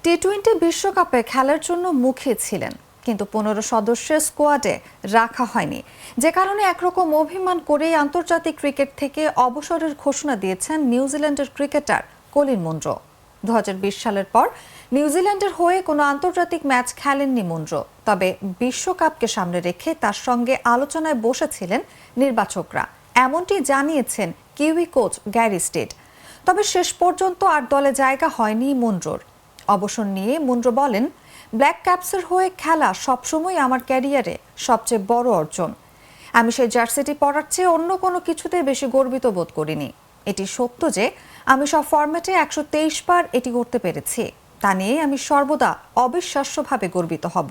টি-20 বিশ্বকাপে খেলার জন্য মুখে ছিলেন, কিন্তু 15 সদস্যের স্কোয়াডে রাখা হয়নি, যে কারণে একরকম অভিমান করেই আন্তর্জাতিক ক্রিকেট থেকে অবসরের ঘোষণা দিয়েছেন নিউজিল্যান্ডের ক্রিকেটার কলিন মুনরো। 2020 সালের পর নিউজিল্যান্ডের হয়ে কোনো আন্তর্জাতিক ম্যাচ খেলেননি মুনরো, তবে বিশ্বকাপকে সামনে রেখে তার সঙ্গে আলোচনায় বসেছিলেন নির্বাচকরা, এমনটি জানিয়েছেন কিউই কোচ গ্যারি স্টেড। তবে শেষ পর্যন্ত আর দলে জায়গা হয়নি মুনরোর। অবসর নিয়ে মুনরো বলেন, ব্ল্যাক ক্যাপসের হয়ে খেলা সবসময় আমার ক্যারিয়ারে সবচেয়ে বড় অর্জন। আমি সেই জার্সিটি পরার চেয়ে অন্য কোনো কিছুতে বেশি গর্বিত বোধ করিনি। এটি সত্য যে আমি সব ফরম্যাটে 123 বার এটি করতে পেরেছি, তা নিয়ে আমি সর্বদা অবিশ্বাস্যভাবে গর্বিত হব।